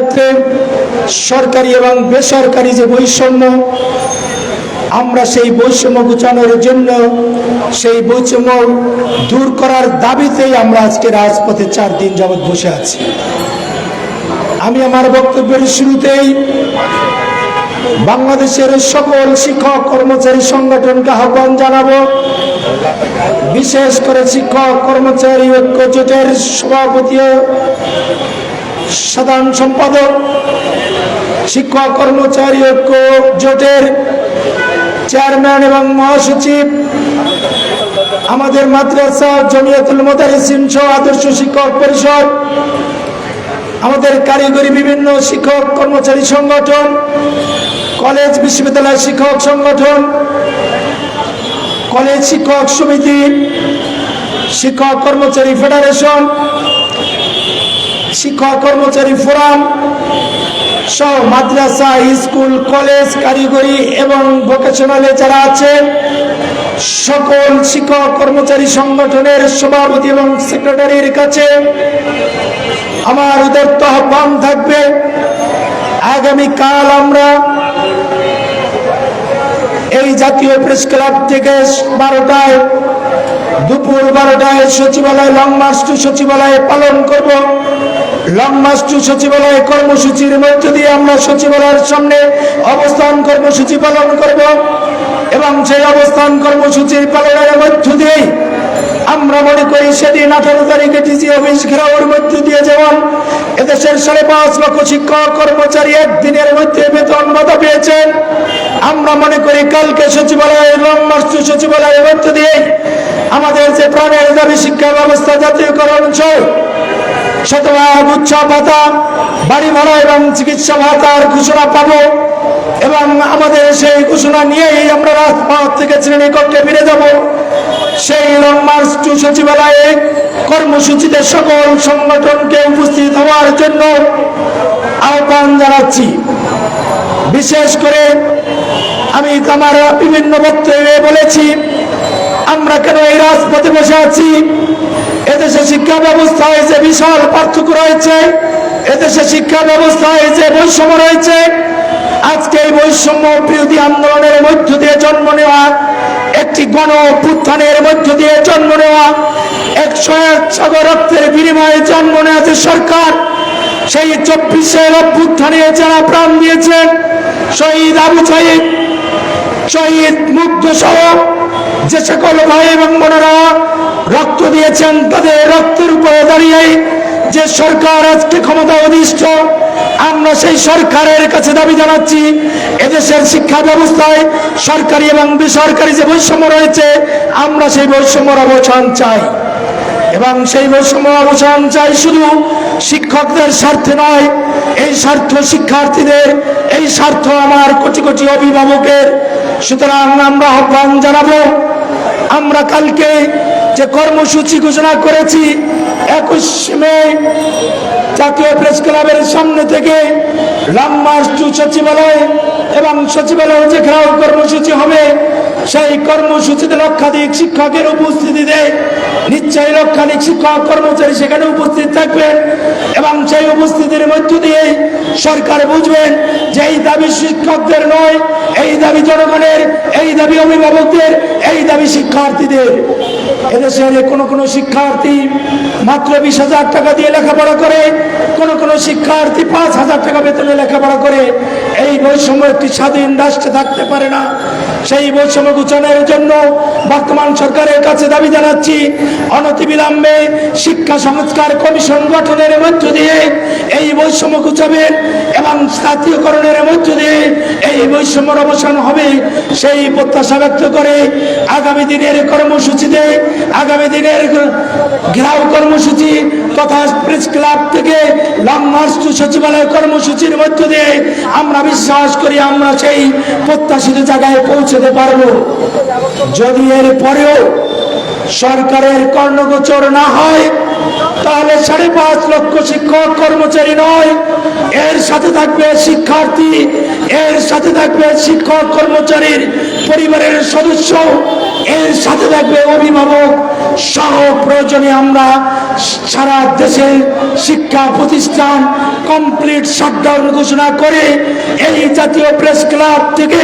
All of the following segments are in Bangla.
ক্ষেত্রে সরকারি এবং বেসরকারি যে বৈষম্য, আমরা সেই বৈষম্য ঘোচানোর জন্য, সেই বৈষম্য দূর করার দাবিতেই আমরা আজকে রাজপথে 4 দিন যাবৎ বসে আছি। আমি আমার বক্তব্যের শুরুতেই বাংলাদেশের সকল শিক্ষক কর্মচারী সংগঠনকে আহ্বান জানাবো, বিশেষ করে শিক্ষক কর্মচারী ঐক্য জোটের সভাপতি ও সাধারণ সম্পাদক, শিক্ষক কর্মচারী ঐক্য জোটের চেয়ারম্যান এবং মহাসচিব, আমাদের মাদ্রাসা জমিয়তুল মোদারিসিন সহ আদর্শ শিক্ষক পরিষদ, আমাদের কারিগরি বিভিন্ন শিক্ষক কর্মচারী সংগঠন, কলেজ বিশ্ববিদ্যালয় শিক্ষক সংগঠন, কলেজ শিক্ষক সমিতি, শিক্ষক কর্মচারী ফেডারেশন, শিক্ষক কর্মচারী ফোরাম সহ মাদ্রাসা, স্কুল, কলেজ, কারিগরি এবং ভোকেশনালে যারা আছে সকল শিক্ষক কর্মচারী সংগঠনের সভাপতি এবং সেক্রেটারির কাছে আমার উদাত্ত আহ্বান থাকবে, আগামীকাল আমরা এই জাতীয় প্রেস ক্লাব থেকে 12টায়, দুপুর 12টায় সচিবালয় লং মার্চ টু সচিবালয়ে পালন করব। লং মার্চ টু সচিবালয় কর্মসূচির মধ্য দিয়ে আমরা সচিবালয়ের সামনে অবস্থান কর্মসূচি পালন করব এবং সেই অবস্থান কর্মসূচির পালনের মধ্য দিয়ে আমরা মনে করি সেদিন 18 তারিখে ডিসি অফিস ঘেরাওয়ের মধ্য দিয়ে যেমন এদেশের 5.5 লক্ষ শিক্ষক কর্মচারী একদিনের মধ্যে বেতন ভাতা পেয়েছেন, আমরা মনে করি কালকে সচিবালয়ে লং মার্চ টু সচিবালয়ের মধ্য দিয়ে আমাদের যে প্রাণের দাবি শিক্ষা ব্যবস্থা জাতীয়করণ সহ শতভাগ উৎসাহ ভাতা, বাড়ি ভাড়া এবং চিকিৎসা ভাতার ঘোষণা পাবো এবং আমাদের সেই ঘোষণা নিয়েই আমরা রাজপথ থেকে শ্রেণীকক্ষে ফিরে যাব। সেই লং মার্চ টু সচিবালয়ে কর্মসূচিতে সকল সংগঠনকে উপস্থিত হওয়ার জন্য আহ্বান জানাচ্ছি। বিশেষ করে আমি আমার বিভিন্ন বক্তব্যে বলেছি, আমরা কেন এই রাজপথে বসে আছি? এদেশে শিক্ষা ব্যবস্থায় যে বিশাল পার্থক্য রয়েছে, এদেশে শিক্ষা ব্যবস্থায় যে বৈষম্য রয়েছে, আজকে এই বৈষম্য বিরোধী আন্দোলনের মধ্য দিয়ে জন্ম নেওয়া, একটি গণ অভ্যুত্থানের মধ্য দিয়ে জন্ম নেওয়া, 101 সাগর রক্তের বিনিময়ে জন্ম নেওয়া যে সরকার, সেই 24-এর অভ্যুত্থানে যারা প্রাণ দিয়েছেন, শহীদ আবু সাঈদ, শহীদ মুগ্ধ সহ যে সকল ভাই এবং বোনেরা রক্ত দিয়েছেন, তাদের রক্তের উপরে দাঁড়িয়ে যে সরকার আজকে ক্ষমতা অধিষ্ঠ, আমরা সেই সরকারের কাছে দাবি জানাচ্ছি, এদেশের শিক্ষা ব্যবস্থায় সরকারি এবং বেসরকারি যে বৈষম্য রয়েছে, আমরা সেই বৈষম্যর অবসান চাই এবং সেই বৈষম্য অবসান চাই শুধু শিক্ষকদের স্বার্থে নয়, এই স্বার্থ শিক্ষার্থীদের, এই স্বার্থ আমার কোটি কোটি অভিভাবকের। সুতরাং আমরা আহ্বান জানাবো, আমরা কালকে যে কর্মসূচি ঘোষণা করেছি 21 মে জাতীয় প্রেস ক্লাবের সামনে থেকে লং মার্চ টু সচিবালয় এবং সচিবালয় যে ঘেরাও কর্মসূচি হবে, সেই কর্মসূচিতে লক্ষাধিক শিক্ষকের উপস্থিতিতে নিশ্চয়ই লক্ষাধিক শিক্ষক কর্মচারী সেখানে উপস্থিত থাকবেন এবং সেই উপস্থিতির মধ্য দিয়ে সরকার বুঝবেন যে এই দাবি শিক্ষকদের নয়, এই দাবি জনগণের, এই দাবি অভিভাবকদের, এই দাবি শিক্ষার্থীদের। এদেশের কোনো শিক্ষার্থী মাত্র 20,000 টাকা দিয়ে লেখাপড়া করে, কোনো শিক্ষার্থী 5,000 টাকা বেতনে লেখাপড়া করে। এই বৈষম্য একটি স্বাধীন রাষ্ট্রে থাকতে পারে না। সেই বৈষম্য ঘোচানোর জন্য বর্তমান সরকারের কাছে দাবি জানাচ্ছি, অনতিবিলম্বে শিক্ষা সংস্কার কমিশন গঠনের মধ্য দিয়ে এই বৈষম্য ঘোচাবেন এবং জাতীয়করণের মধ্য দিয়ে এই বৈষম্যের অবসান হবে, সেই প্রত্যাশা ব্যক্ত করে আগামী দিনের কর্মসূচিতে, আগামী দিনের ঘেরাও কর্মসূচি তথা প্রেস ক্লাব থেকে লং মার্চ টু সচিবালয় কর্মসূচির মধ্য দিয়ে আমরা বিশ্বাস করি আমরা সেই প্রত্যাশিত জায়গায় পৌঁছতে পারব। যদি এর পরেও সরকারের কর্ণগোচর না হয়, তাহলে 5.5 লক্ষ শিক্ষক কর্মচারী নয়, এর সাথে থাকবে শিক্ষার্থী, এর সাথে থাকবে শিক্ষক কর্মচারীর পরিবারের সদস্য, এর সাথে থাকবে অভিভাবক সহ প্রয়োজনে আমরা সারা দেশের শিক্ষা প্রতিষ্ঠান কমপ্লিট শাটডাউন ঘোষণা করে এই জাতীয় প্রেস ক্লাব থেকে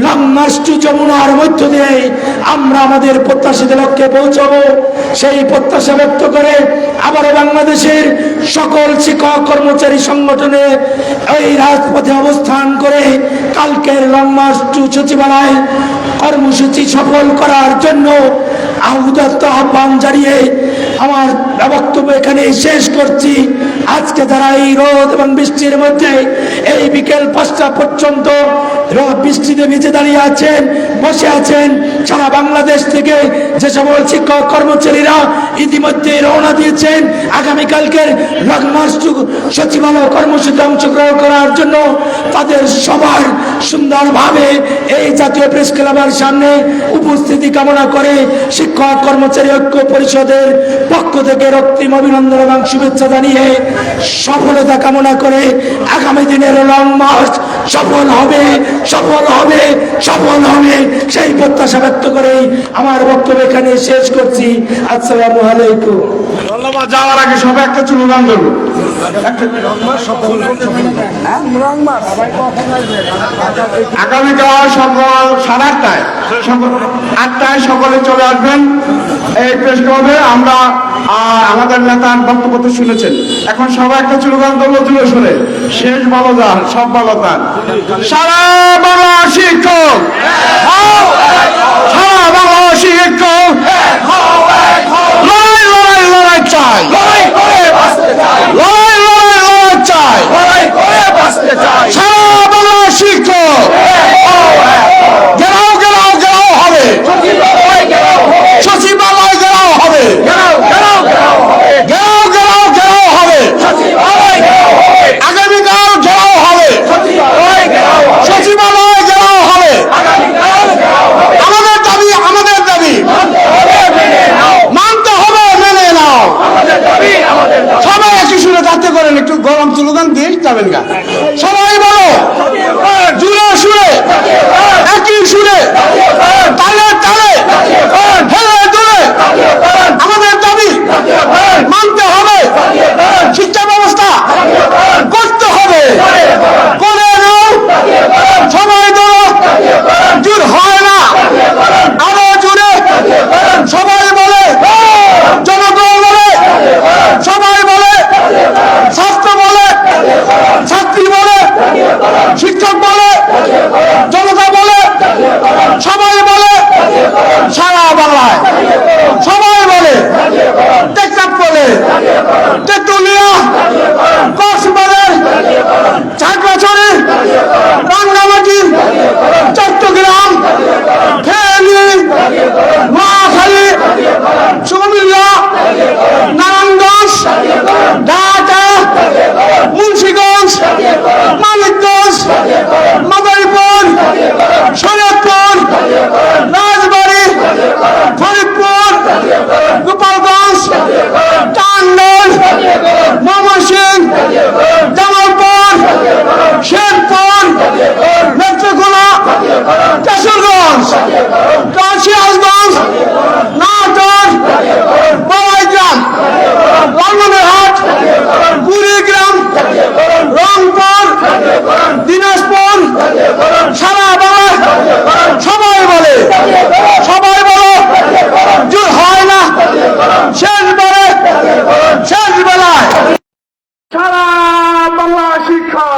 লং মার্চ টু যমুনার মধ্য দিয়ে আমরা আমাদের প্রত্যাশিত লক্ষ্যে পৌঁছাবো। সেই প্রত্যাশা ব্যক্ত করে আবারও বাংলাদেশের সকল শিক্ষক কর্মচারী সংগঠনে এই রাজপথে অবস্থান করে কালকের লং মার্চ টু সচিবালয় কর্মসূচি সফল করার জন্য উদাত্ত আহ্বান জানিয়ে আমার বক্তব্য এখানে শেষ করছি। আজকে যারা এই রোদ এবং বৃষ্টির মধ্যে এই বিকেল 5টা পর্যন্ত বৃষ্টিতে ভিজে দাঁড়িয়ে আছেন, বসে আছেন, সারা বাংলাদেশ থেকে যে সকল শিক্ষক কর্মচারীরা ইতিমধ্যে রওনা দিয়েছেন আগামীকালকের লং মার্চ টু সচিবালয় কর্মসূচিতে অংশগ্রহণ করার জন্য, তাদের সবার সুন্দরভাবে এই জাতীয় প্রেস ক্লাবের সামনে উপস্থিতি কামনা করে শিক্ষক কর্মচারী ঐক্য পরিষদের পক্ষ থেকে রক্তিম অভিনন্দন এবং শুভেচ্ছা জানিয়ে সফলতা কামনা করে আগামী দিনের লং মার্চ সফল হবে, সফল হবে, সফল হবে সেই প্রত্যাশা ব্যক্ত করে আমার বক্তব্য এখানে শেষ করছি। আসসালামু আলাইকুম। ধন্যবাদ। যাওয়ার আগে সবাই একটা স্লোগান দেবো। আগামীকাল সকাল 8:30 8টায় সকলে চলে আসবেন এই প্রেস ক্লাবে। আমরা আমাদের নেতার বক্তব্য তো শুনেছেন, এখন সবাই একটা স্লোগান দেবো জুড়ে শুনে, শেষ ভালো যান, সব ভালো যান। সারা বাংলা শিক্ষক, সারা বাংলা শিক্ষক লড়াই লড়াই লড়াই চাই, লড়াই লড়াই লড়াই চাই, সারা বাংলা শিক্ষক গেরাও গেরাও গেরাও হবে, সচিবালয় গেরাও হবে, গেরাও গেরাও গেরাও হবে, আগামীকাল গেরাও হবে, সচিবালয় গেরাও হবে। আমাদের দাবি, আমাদের দাবি মানতে হবে, মেনে নাও। সবাই একই সুরে যাতে করেন, একটু গরম স্লোগান দিয়ে যাবেন গা। সবাই বলো জুড়ে সুরে, একই সুরে, তালে তালে, হেলে দুলে আমাদের দাবি মানতে হবে, শিক্ষা ব্যবস্থা করতে হবে, করে নাও। সবাই ধরো, জোর হয় না, আরো জুড়ে সবাই বলে, জনগণ বলে, সবাই বলে, ছাত্র বলে, ছাত্রী বলে, শিক্ষক বলে, জনতা বলে, সবাই বলে, সারা বাংলায় সবাই বলে, টেকনাফ বলে, তেতুলিয়া, কক্সবাজার, খাগড়াছড়ি, রাঙ্গামাটি, চট্টগ্রাম, ফেনী, নোয়াখালী, কুমিল্লা, নারায়ণগঞ্জ, ঢাকা, মুন্সিগঞ্জ, মানিকগঞ্জ, মাদারীপুর, শরীয়তপুর, রাজবাড়ী, ফরিদপুর, গোপালগঞ্জ, টাঙ্গাইল, ময়মনসিংহ, জামালপুর, শেরপুর, নেত্রকোনা, কিশোরগঞ্জ, সিরাজগঞ্জ, নাটোর, বড়াইগ্রাম, লালমনিরহাট, কুড়িগ্রাম, রংপুর, দিনাজপুর, সারা বাংলা সবাই বলে, সবাই বলো, জোর হয় না, শেষ বলে, শেষ বেলায় সারা বাংলা শিক্ষা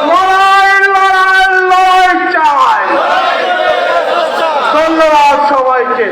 লড়াই লড়াই লড়াই চাই। ধন্যবাদ সবাইকে।